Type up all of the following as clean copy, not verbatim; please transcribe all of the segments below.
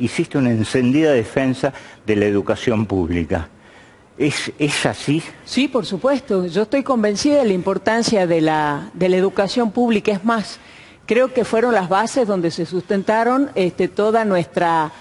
hiciste una encendida defensa de la educación pública. ¿Es así? Sí, por supuesto. Yo estoy convencida de la importancia de la educación pública. Es más, creo que fueron las bases donde se sustentaron toda nuestra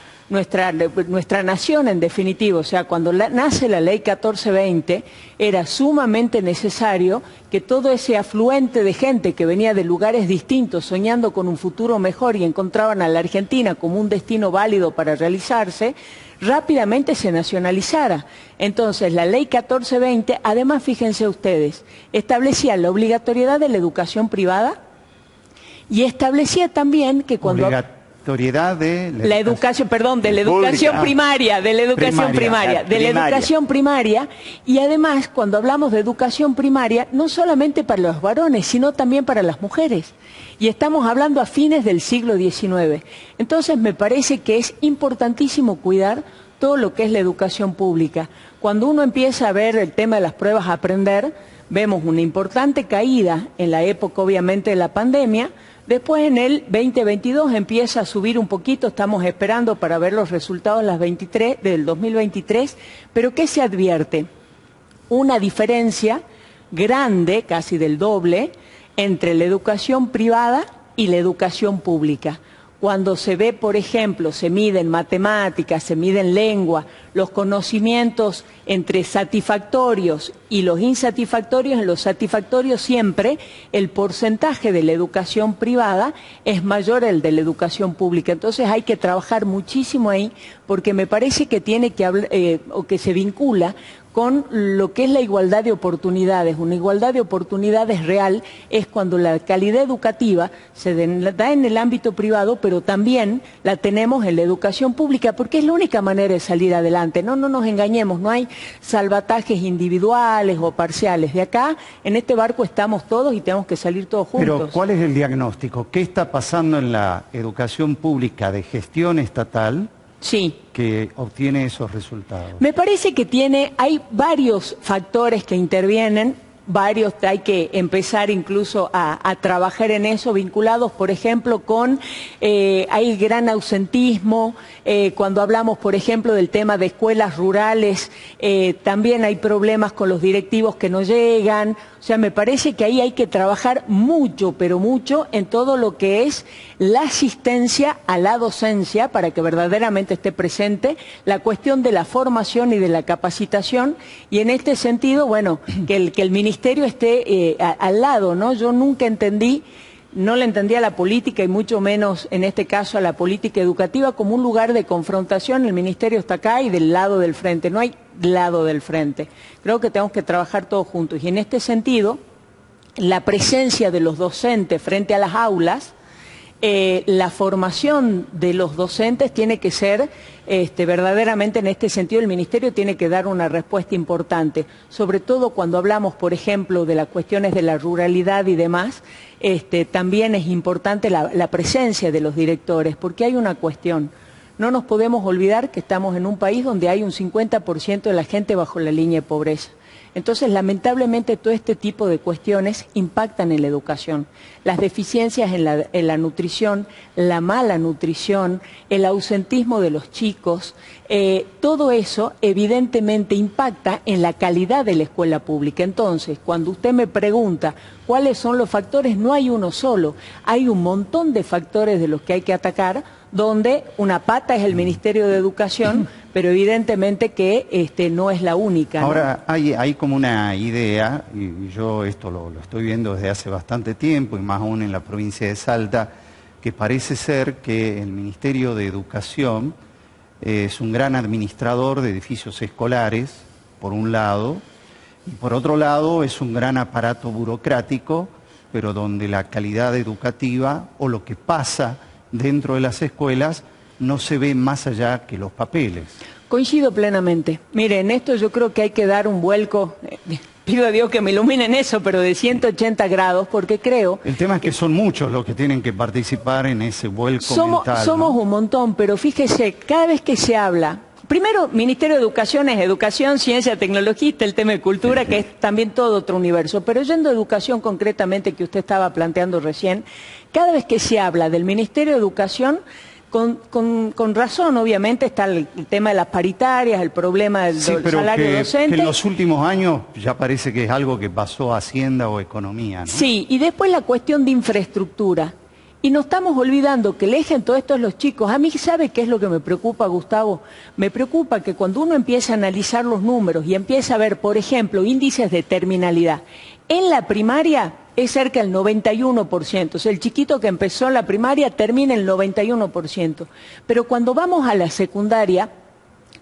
nación, en definitiva. O sea, cuando nace la Ley 1420, era sumamente necesario que todo ese afluente de gente que venía de lugares distintos, soñando con un futuro mejor y encontraban a la Argentina como un destino válido para realizarse, rápidamente se nacionalizara. Entonces, la Ley 1420, además, fíjense ustedes, establecía la obligatoriedad de la educación privada y establecía también que cuando... Obligatoriedad de la educación, perdón, de la educación primaria, de la educación primaria, de la educación primaria, y además, cuando hablamos de educación primaria, no solamente para los varones, sino también para las mujeres. Y estamos hablando a fines del siglo XIX. Entonces, me parece que es importantísimo cuidar todo lo que es la educación pública. Cuando uno empieza a ver el tema de las pruebas a aprender, vemos una importante caída en la época, obviamente, de la pandemia. Después, en el 2022 empieza a subir un poquito, estamos esperando para ver los resultados del 2023, pero ¿qué se advierte? Una diferencia grande, casi del doble, entre la educación privada y la educación pública. Cuando se ve, por ejemplo, se mide en matemáticas, se mide en lengua, los conocimientos entre satisfactorios y los insatisfactorios, en los satisfactorios siempre el porcentaje de la educación privada es mayor al de la educación pública. Entonces hay que trabajar muchísimo ahí, porque me parece que tiene que o que se vincula con lo que es la igualdad de oportunidades. Una igualdad de oportunidades real es cuando la calidad educativa se da en el ámbito privado, pero también la tenemos en la educación pública, porque es la única manera de salir adelante. No nos engañemos, no hay salvatajes individuales o parciales. De acá, en este barco estamos todos y tenemos que salir todos juntos. Pero, ¿cuál es el diagnóstico? ¿Qué está pasando en la educación pública de gestión estatal? Sí. Que obtiene esos resultados. Me parece que hay varios factores que intervienen, hay que empezar incluso a trabajar en eso, vinculados, por ejemplo, con, hay gran ausentismo, cuando hablamos, por ejemplo, del tema de escuelas rurales, también hay problemas con los directivos que no llegan. O sea, me parece que ahí hay que trabajar mucho, pero mucho, en todo lo que es la asistencia a la docencia, para que verdaderamente esté presente la cuestión de la formación y de la capacitación, y en este sentido, bueno, que el ministerio esté al lado, ¿no? Yo nunca no le entendía a la política, y mucho menos en este caso a la política educativa, como un lugar de confrontación. El ministerio está acá y del lado del frente, no hay lado del frente. Creo que tenemos que trabajar todos juntos, y en este sentido, la presencia de los docentes frente a las aulas, la formación de los docentes tiene que ser, verdaderamente en este sentido el Ministerio tiene que dar una respuesta importante, sobre todo cuando hablamos, por ejemplo, de las cuestiones de la ruralidad y demás. También es importante la presencia de los directores, porque hay una cuestión. No nos podemos olvidar que estamos en un país donde hay un 50% de la gente bajo la línea de pobreza. Entonces, lamentablemente, todo este tipo de cuestiones impactan en la educación. Las deficiencias en la nutrición, la mala nutrición, el ausentismo de los chicos, todo eso evidentemente impacta en la calidad de la escuela pública. Entonces, cuando usted me pregunta cuáles son los factores, no hay uno solo. Hay un montón de factores de los que hay que atacar, donde una pata es el Ministerio de Educación, pero evidentemente que no es la única, ¿no? Ahora, hay como una idea, y yo esto lo estoy viendo desde hace bastante tiempo, y más aún en la provincia de Salta, que parece ser que el Ministerio de Educación es un gran administrador de edificios escolares, por un lado, y por otro lado es un gran aparato burocrático, pero donde la calidad educativa o lo que pasa dentro de las escuelas no se ve más allá que los papeles. Coincido plenamente. Mire, en esto yo creo que hay que dar un vuelco, pido a Dios que me ilumine en eso, pero de 180 grados, porque creo... El tema es que son muchos los que tienen que participar en ese vuelco mental, Somos ¿no? un montón, pero fíjese, cada vez que se habla... Primero, Ministerio de Educación es educación, ciencia, tecnología, el tema de cultura, que es también todo otro universo. Pero yendo a educación concretamente, que usted estaba planteando recién, cada vez que se habla del Ministerio de Educación, Con razón, obviamente, está el tema de las paritarias, el problema del salario docente. Que en los últimos años ya parece que es algo que pasó a Hacienda o Economía, ¿no? Sí, y después la cuestión de infraestructura. Y nos estamos olvidando que el eje en todo esto es los chicos. A mí, ¿sabe qué es lo que me preocupa, Gustavo? Me preocupa que cuando uno empieza a analizar los números y empieza a ver, por ejemplo, índices de terminalidad, en la primaria es cerca del 91%. O sea, el chiquito que empezó en la primaria termina el 91%. Pero cuando vamos a la secundaria,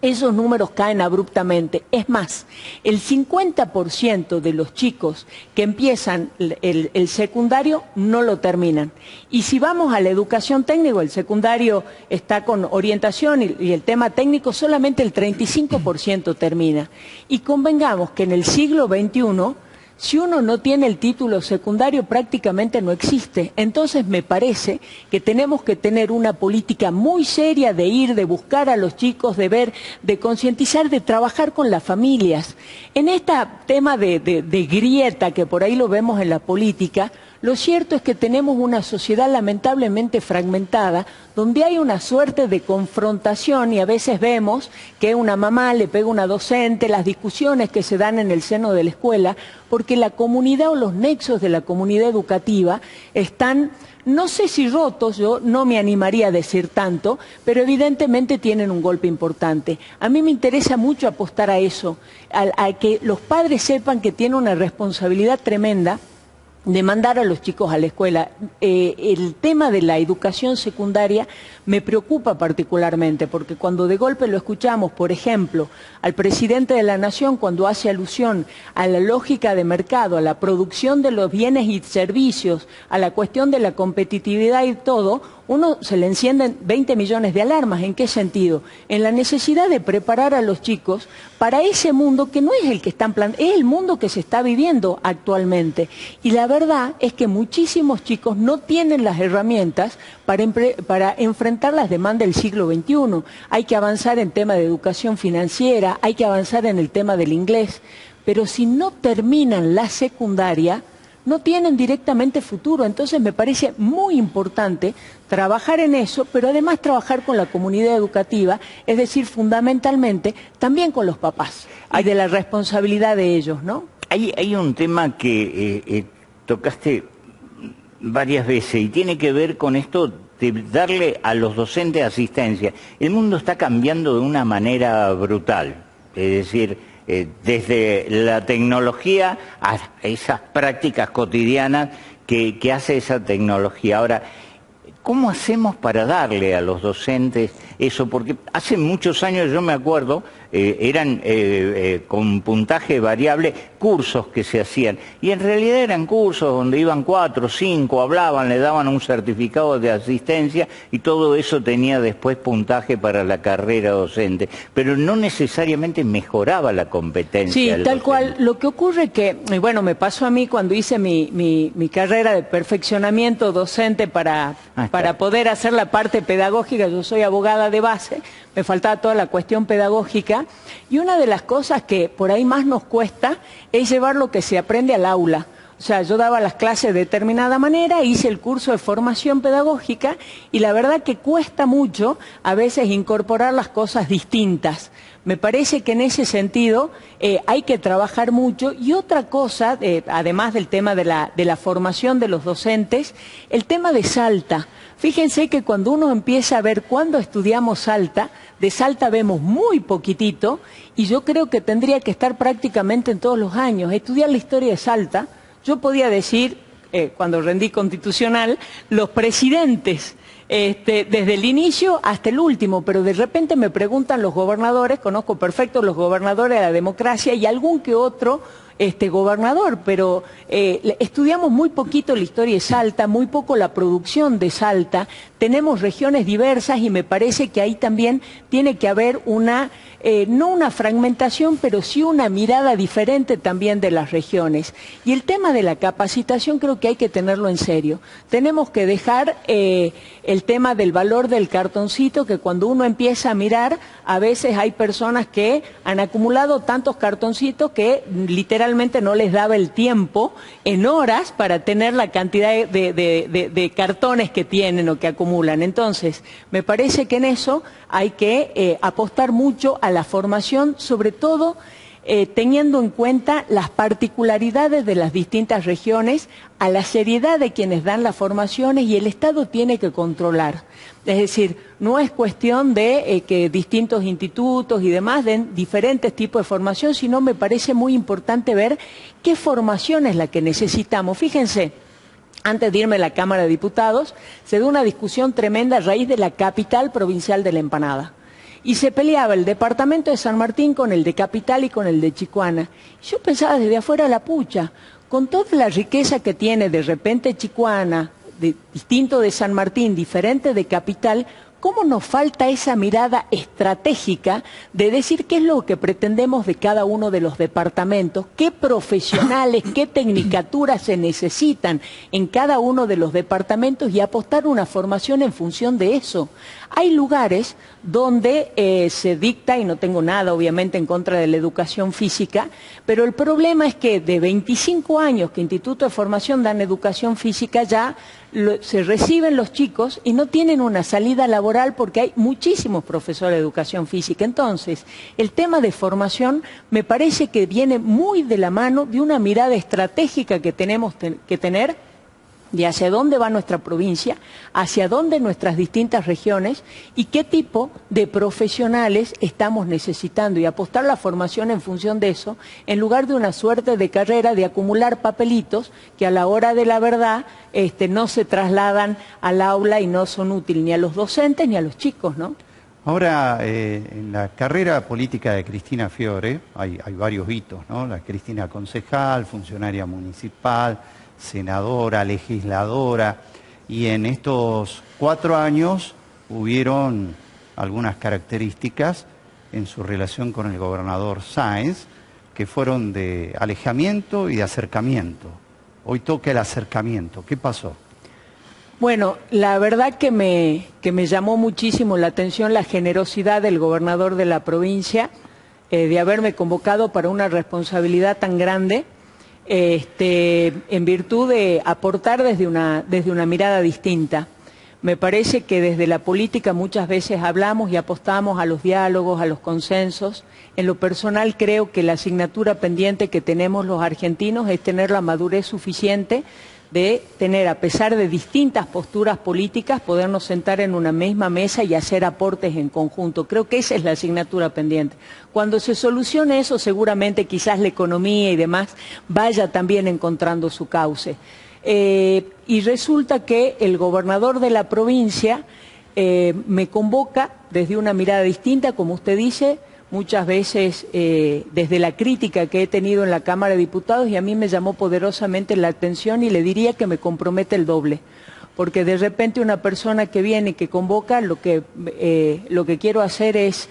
esos números caen abruptamente. Es más, el 50% de los chicos que empiezan el secundario no lo terminan. Y si vamos a la educación técnica, el secundario está con orientación y el tema técnico, solamente el 35% termina. Y convengamos que en el siglo XXI, si uno no tiene el título secundario, prácticamente no existe. Entonces me parece que tenemos que tener una política muy seria de buscar a los chicos, de ver, de concientizar, de trabajar con las familias. En este tema de grieta que por ahí lo vemos en la política, lo cierto es que tenemos una sociedad lamentablemente fragmentada, donde hay una suerte de confrontación y a veces vemos que una mamá le pega a una docente, las discusiones que se dan en el seno de la escuela, porque la comunidad o los nexos de la comunidad educativa están, no sé si rotos, yo no me animaría a decir tanto, pero evidentemente tienen un golpe importante. A mí me interesa mucho apostar a eso, a que los padres sepan que tienen una responsabilidad tremenda de mandar a los chicos a la escuela. El tema de la educación secundaria me preocupa particularmente, porque cuando de golpe lo escuchamos, por ejemplo, al presidente de la Nación, cuando hace alusión a la lógica de mercado, a la producción de los bienes y servicios, a la cuestión de la competitividad y todo, uno se le encienden 20 millones de alarmas. ¿En qué sentido? En la necesidad de preparar a los chicos para ese mundo que no es el que están es el mundo que se está viviendo actualmente. Y la verdad es que muchísimos chicos no tienen las herramientas para enfrentar las demandas del siglo XXI. Hay que avanzar en tema de educación financiera, hay que avanzar en el tema del inglés, pero si no terminan la secundaria, no tienen directamente futuro. Entonces me parece muy importante trabajar en eso, pero además trabajar con la comunidad educativa, es decir, fundamentalmente también con los papás, y de la responsabilidad de ellos, ¿no? Hay un tema que tocaste varias veces y tiene que ver con esto de darle a los docentes asistencia. El mundo está cambiando de una manera brutal, es decir, desde la tecnología a esas prácticas cotidianas que hace esa tecnología. Ahora, ¿cómo hacemos para darle a los docentes eso? Porque hace muchos años, yo me acuerdo, eran con puntaje variable cursos que se hacían. Y en realidad eran cursos donde iban 4 o 5, hablaban, le daban un certificado de asistencia y todo eso tenía después puntaje para la carrera docente. Pero no necesariamente mejoraba la competencia. Sí, del tal docente. cual. Lo que ocurre que, bueno, me pasó a mí cuando hice mi carrera de perfeccionamiento docente para poder hacer la parte pedagógica. Yo soy abogada de base, me faltaba toda la cuestión pedagógica, y una de las cosas que por ahí más nos cuesta es llevar lo que se aprende al aula. O sea, yo daba las clases de determinada manera, hice el curso de formación pedagógica y la verdad que cuesta mucho a veces incorporar las cosas distintas. Me parece que en ese sentido hay que trabajar mucho. Y otra cosa, además del tema de la formación de los docentes, el tema de Salta. Fíjense que cuando uno empieza a ver cuándo estudiamos Salta, de Salta vemos muy poquitito, y yo creo que tendría que estar prácticamente en todos los años. Estudiar la historia de Salta, yo podía decir, cuando rendí constitucional, los presidentes, desde el inicio hasta el último, pero de repente me preguntan los gobernadores, conozco perfecto los gobernadores de la democracia y algún que otro gobernador, pero estudiamos muy poquito la historia de Salta, muy poco la producción de Salta, tenemos regiones diversas y me parece que ahí también tiene que haber no una fragmentación, pero sí una mirada diferente también de las regiones. Y el tema de la capacitación creo que hay que tenerlo en serio. Tenemos que dejar el tema del valor del cartoncito, que cuando uno empieza a mirar, a veces hay personas que han acumulado tantos cartoncitos que literalmente realmente no les daba el tiempo en horas para tener la cantidad de cartones que tienen o que acumulan. Entonces, me parece que en eso hay que apostar mucho a la formación, sobre todo teniendo en cuenta las particularidades de las distintas regiones, a la seriedad de quienes dan las formaciones, y el Estado tiene que controlar. Es decir, no es cuestión de que distintos institutos y demás den diferentes tipos de formación, sino me parece muy importante ver qué formación es la que necesitamos. Fíjense, antes de irme a la Cámara de Diputados, se dio una discusión tremenda a raíz de la capital provincial de la empanada. Y se peleaba el departamento de San Martín con el de Capital y con el de Chicoana. Yo pensaba desde afuera, la pucha, con toda la riqueza que tiene de repente Chicoana, distinto de San Martín, diferente de Capital, ¿cómo nos falta esa mirada estratégica de decir qué es lo que pretendemos de cada uno de los departamentos, qué profesionales, qué tecnicaturas se necesitan en cada uno de los departamentos y apostar una formación en función de eso? Hay lugares donde se dicta, y no tengo nada obviamente en contra de la educación física, pero el problema es que de 25 años que Instituto de Formación dan educación física, ya se reciben los chicos y no tienen una salida laboral porque hay muchísimos profesores de educación física. Entonces, el tema de formación me parece que viene muy de la mano de una mirada estratégica que tenemos que tener de hacia dónde va nuestra provincia, hacia dónde nuestras distintas regiones y qué tipo de profesionales estamos necesitando, y apostar la formación en función de eso, en lugar de una suerte de carrera de acumular papelitos que a la hora de la verdad no se trasladan al aula y no son útiles ni a los docentes ni a los chicos, ¿no? Ahora, en la carrera política de Cristina Fiore hay varios hitos, ¿no? La Cristina concejal, funcionaria municipal, senadora, legisladora, y en estos 4 años hubieron algunas características en su relación con el gobernador Sáenz que fueron de alejamiento y de acercamiento. Hoy toca el acercamiento. ¿Qué pasó? Bueno, la verdad que me llamó muchísimo la atención la generosidad del gobernador de la provincia de haberme convocado para una responsabilidad tan grande, en virtud de aportar desde una mirada distinta. Me parece que desde la política muchas veces hablamos y apostamos a los diálogos, a los consensos. En lo personal creo que la asignatura pendiente que tenemos los argentinos es tener la madurez suficiente de tener, a pesar de distintas posturas políticas, podernos sentar en una misma mesa y hacer aportes en conjunto. Creo que esa es la asignatura pendiente. Cuando se solucione eso, seguramente quizás la economía y demás vaya también encontrando su cauce. Y resulta que el gobernador de la provincia me convoca desde una mirada distinta, como usted dice, muchas veces desde la crítica que he tenido en la Cámara de Diputados, y a mí me llamó poderosamente la atención y le diría que me compromete el doble. Porque de repente una persona que viene, que convoca, lo que quiero hacer es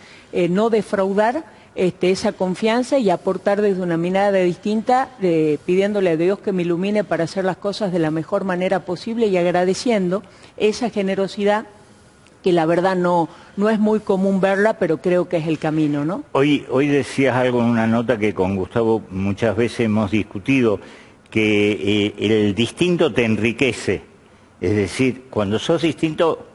no defraudar esa confianza y aportar desde una mirada distinta, pidiéndole a Dios que me ilumine para hacer las cosas de la mejor manera posible y agradeciendo esa generosidad que la verdad no es muy común verla, pero creo que es el camino, ¿no? Hoy decías algo en una nota que con Gustavo muchas veces hemos discutido, que el distinto te enriquece. Es decir, cuando sos distinto,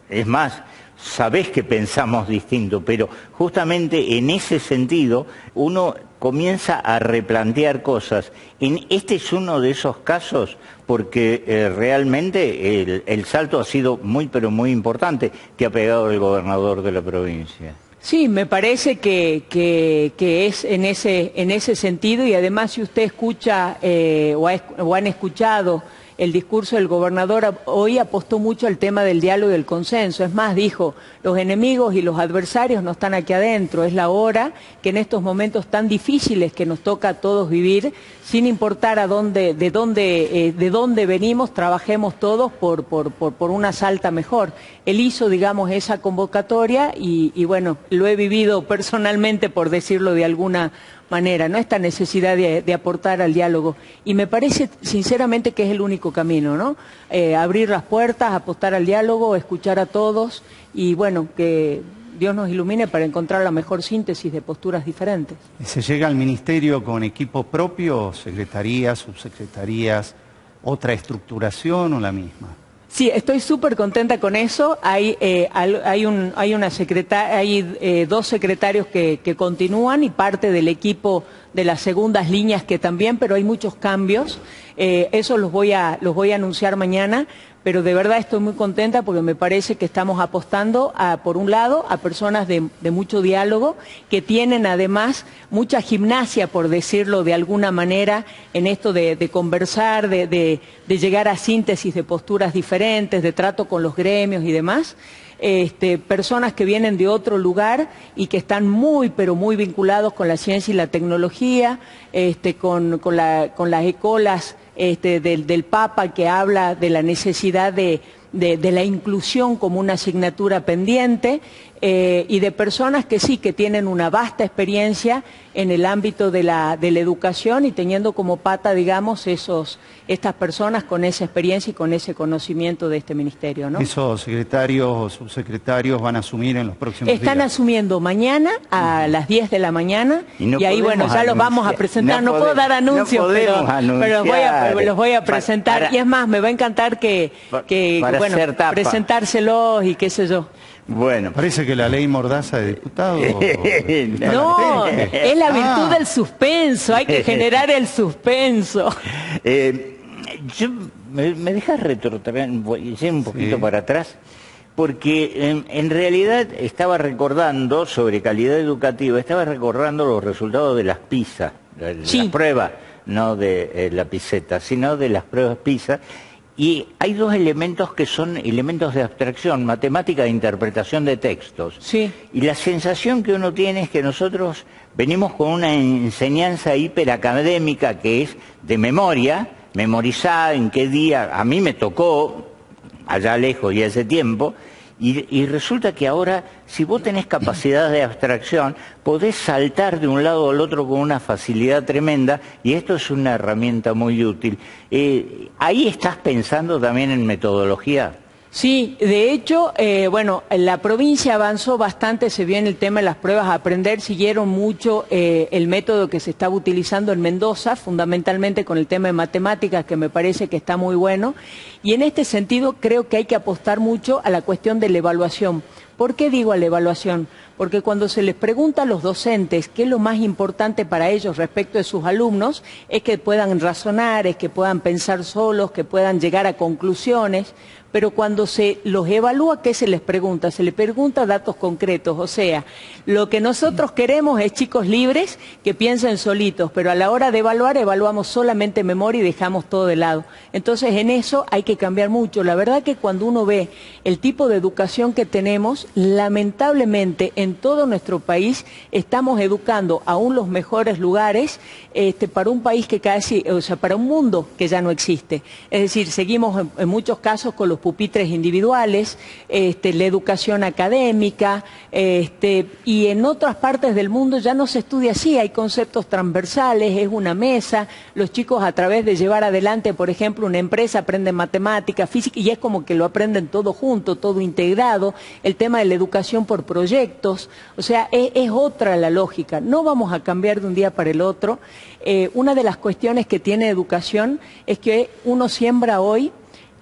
es más, sabés que pensamos distinto, pero justamente en ese sentido uno comienza a replantear cosas. Este es uno de esos casos porque realmente el salto ha sido muy, pero muy importante que ha pegado el gobernador de la provincia. Sí, me parece que es en ese sentido, y además si usted escucha o han escuchado el discurso del gobernador, hoy apostó mucho al tema del diálogo y del consenso. Es más, dijo, los enemigos y los adversarios no están aquí adentro, es la hora que en estos momentos tan difíciles que nos toca a todos vivir, sin importar de dónde venimos, trabajemos todos por una Salta mejor. Él hizo, digamos, esa convocatoria y bueno, lo he vivido personalmente, por decirlo de alguna manera, ¿no? Esta necesidad de aportar al diálogo. Y me parece sinceramente que es el único camino, ¿no? Abrir las puertas, apostar al diálogo, escuchar a todos y bueno, que Dios nos ilumine para encontrar la mejor síntesis de posturas diferentes. ¿Se llega al ministerio con equipo propio, secretarías, subsecretarías, otra estructuración o la misma? Sí, estoy súper contenta con eso. Hay dos secretarios que continúan y parte del equipo de las segundas líneas que también, pero hay muchos cambios. Eso los voy a anunciar mañana, pero de verdad estoy muy contenta porque me parece que estamos apostando, por un lado, a personas de mucho diálogo, que tienen además mucha gimnasia, por decirlo de alguna manera, en esto de conversar, de llegar a síntesis de posturas diferentes, de trato con los gremios y demás. Personas que vienen de otro lugar y que están muy, pero muy vinculados con la ciencia y la tecnología, con las escuelas del Papa, que habla de la necesidad de la inclusión como una asignatura pendiente, y de personas que sí, que tienen una vasta experiencia en el ámbito de la educación y teniendo como pata, digamos, estas personas con esa experiencia y con ese conocimiento de este ministerio, ¿no? ¿Esos secretarios o subsecretarios van a asumir en los próximos días? Están asumiendo mañana a las 10 de la mañana y ahí, bueno, ya los vamos a presentar. No puedo dar anuncios, pero los voy a presentar. Y es más, me va a encantar presentárselos y qué sé yo. Bueno. Parece que la ley Mordaza de diputados... No, es la virtud del suspenso, hay que generar el suspenso. Me dejas retrotraer un poquito para atrás, porque en realidad estaba recordando, sobre calidad educativa, estaba recordando los resultados de las PISA, las pruebas, no de la piseta, sino de las pruebas PISA. Y hay dos elementos que son elementos de abstracción, matemática e interpretación de textos. Sí. Y la sensación que uno tiene es que nosotros venimos con una enseñanza hiperacadémica que es de memoria, memorizada en qué día. A mí me tocó, allá lejos y hace tiempo, y resulta que ahora, si vos tenés capacidad de abstracción, podés saltar de un lado al otro con una facilidad tremenda, y esto es una herramienta muy útil. ¿Ahí estás pensando también en metodología? Sí, de hecho, bueno, la provincia avanzó bastante, se vio en el tema de las pruebas a aprender, siguieron mucho el método que se estaba utilizando en Mendoza, fundamentalmente con el tema de matemáticas, que me parece que está muy bueno, y en este sentido creo que hay que apostar mucho a la cuestión de la evaluación. ¿Por qué digo a la evaluación? Porque cuando se les pregunta a los docentes qué es lo más importante para ellos respecto de sus alumnos, es que puedan razonar, es que puedan pensar solos, que puedan llegar a conclusiones, pero cuando se los evalúa, ¿qué se les pregunta? Se les pregunta datos concretos, o sea, lo que nosotros queremos es chicos libres que piensen solitos, pero a la hora de evaluar, evaluamos solamente memoria y dejamos todo de lado. Entonces, en eso hay que cambiar mucho. La verdad que cuando uno ve el tipo de educación que tenemos, lamentablemente en todo nuestro país estamos educando aún los mejores lugares para un país que casi, o sea, para un mundo que ya no existe. Es decir, seguimos en muchos casos con los pupitres individuales, la educación académica, y en otras partes del mundo ya no se estudia así, hay conceptos transversales, es una mesa, los chicos a través de llevar adelante, por ejemplo, una empresa aprenden matemática, física, y es como que lo aprenden todo junto, todo integrado, el tema de la educación por proyectos, o sea, es otra la lógica, no vamos a cambiar de un día para el otro. Una de las cuestiones que tiene educación es que uno siembra hoy,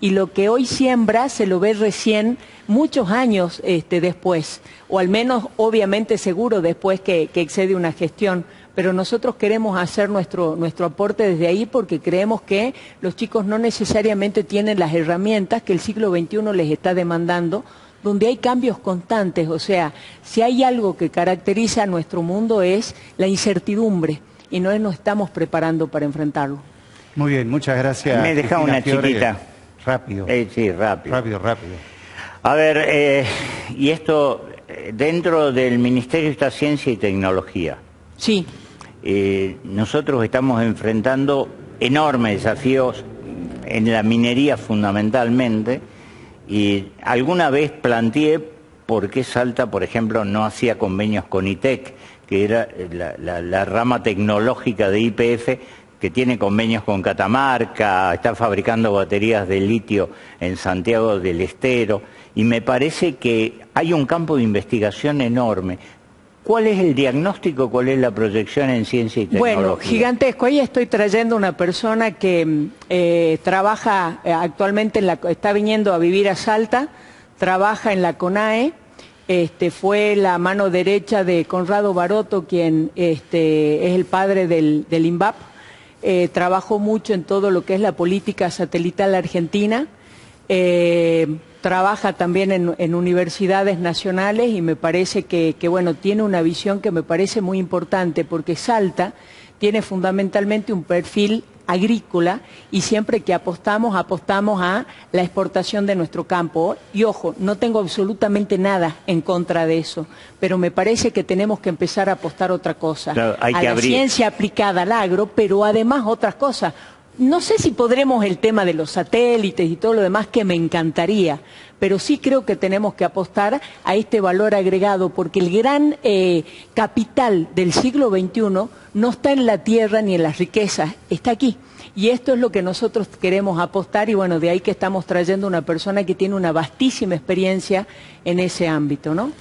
y lo que hoy siembra se lo ve recién muchos años después, o al menos obviamente seguro después que excede una gestión. Pero nosotros queremos hacer nuestro aporte desde ahí porque creemos que los chicos no necesariamente tienen las herramientas que el siglo XXI les está demandando, donde hay cambios constantes. O sea, si hay algo que caracteriza a nuestro mundo es la incertidumbre y no nos estamos preparando para enfrentarlo. Muy bien, muchas gracias. Me deja una chiquita. Rápido. Sí, rápido. Rápido. A ver, y esto, dentro del Ministerio está Ciencia y Tecnología. Sí. Nosotros estamos enfrentando enormes desafíos en la minería fundamentalmente, y alguna vez planteé por qué Salta, por ejemplo, no hacía convenios con ITEC, que era la rama tecnológica de YPF, que tiene convenios con Catamarca, está fabricando baterías de litio en Santiago del Estero, y me parece que hay un campo de investigación enorme. ¿Cuál es el diagnóstico, cuál es la proyección en ciencia y tecnología? Bueno, gigantesco. Ahí estoy trayendo una persona que trabaja actualmente, está viniendo a vivir a Salta, trabaja en la CONAE, fue la mano derecha de Conrado Baroto, quien es el padre del INVAP. Trabajó mucho en todo lo que es la política satelital argentina. Trabaja también en universidades nacionales y me parece que bueno, tiene una visión que me parece muy importante, porque Salta tiene fundamentalmente un perfil agrícola y siempre que apostamos a la exportación de nuestro campo. Y ojo, no tengo absolutamente nada en contra de eso, pero me parece que tenemos que empezar a apostar otra cosa, claro, hay a que la abrir. ciencia aplicada al agro, pero además otras cosas. No sé si podremos el tema de los satélites y todo lo demás, que me encantaría, pero sí creo que tenemos que apostar a este valor agregado, porque el gran capital del siglo XXI no está en la tierra ni en las riquezas, está aquí. Y esto es lo que nosotros queremos apostar, y bueno, de ahí que estamos trayendo una persona que tiene una vastísima experiencia en ese ámbito, ¿no?